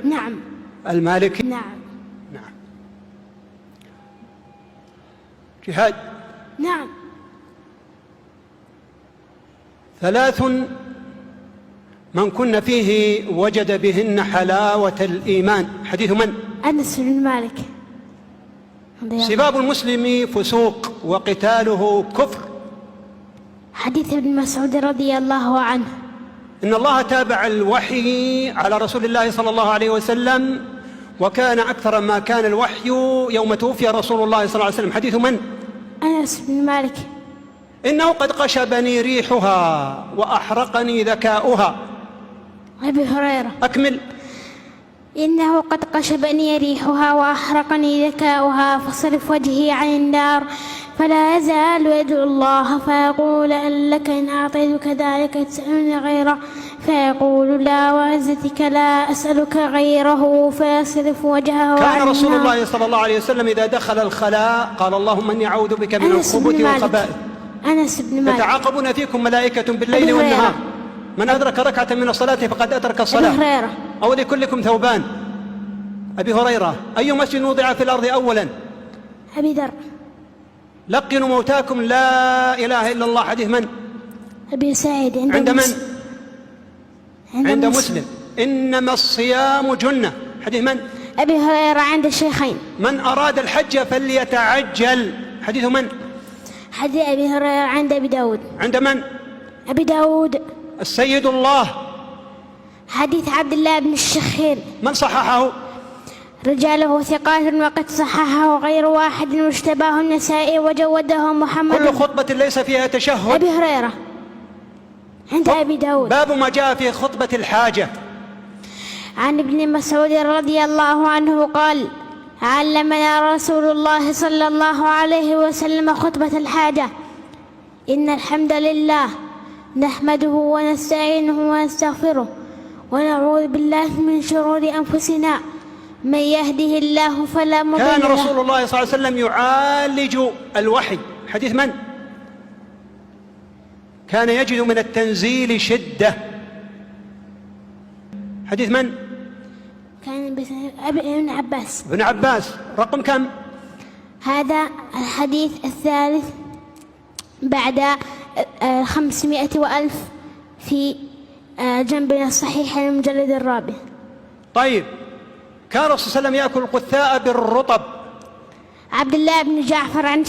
نعم. المالكي؟ نعم. نعم. جهاد؟ نعم. 3 من كن فيه وجد بهن حلاوة الإيمان. حديث من؟ أنس بن مالك. سباب المسلم فسوق وقتاله كفر. حديث ابن مسعود رضي الله عنه. إن الله تابع الوحي على رسول الله صلى الله عليه وسلم، وكان أكثر ما كان الوحي يوم توفي رسول الله صلى الله عليه وسلم. حديث من؟ أنس بن مالك. إنه قد قشبني ريحها وأحرقني ذكاؤها. أبي هريرة. أكمل. إنه قد قشبني ريحها وأحرقني ذكاؤها، فصرف وجهي عن النار فلا يزال يدعو الله فيقول أن لك إن أعطيتك ذلك تسألني غيره، فيقول لا وعزتك لا أسألك غيره، فيصرف وجهه عن كان رسول النار. الله صلى الله عليه وسلم إذا دخل الخلاء قال اللهم إني أعوذ بك من الخبث والخبائث. أنس بن مالك. يتعاقبون فيكم ملائكة بالليل والنهار، من أدرك ركعة من الصلاة فقد أدرك الصلاة. أبي هريرة. أو لكلكم ثوبان. أبي هريرة: أي مسجد وضع في الأرض أولا؟ أبي ذر. لقنوا موتاكم لا إله إلا الله. حديث من؟ أبي سعيد. عند من؟ عند مسلم. إنما الصيام جنة. حديث من؟ أبي هريرة عند الشيخين. من أراد الحج فليتعجل. حديث من؟ حديث أبي هريرة عند أبي داود. عند من؟ أبي داود. السيد الله. حديث عبد الله بن الشخير. من صححه؟ رجاله ثقات وقد صححه غير واحد، واشتباه النسائي وجوده محمد. كل خطبة ليس فيها تشهد. أبي هريرة عند أبي داود. باب ما جاء في خطبة الحاجة. عن ابن مسعود رضي الله عنه قال: علمنا رسول الله صلى الله عليه وسلم خطبة الحاجة: إن الحمد لله نحمده ونستعينه ونستغفره ونعوذ بالله من شرور أنفسنا، من يهده الله فلا مضل له. كان رسول الله صلى الله عليه وسلم يعالج الوحي. حديث من؟ كان يجد من التنزيل شدة. حديث من؟ كان ابن عباس. ابن عباس. رقم كم؟ هذا الحديث الثالث بعد 500 وألف في جنبنا الصحيح المجلد الرابع. طيب، كان الرسول صلى الله عليه وسلم يأكل القثاء بالرطب. عبد الله بن جعفر عن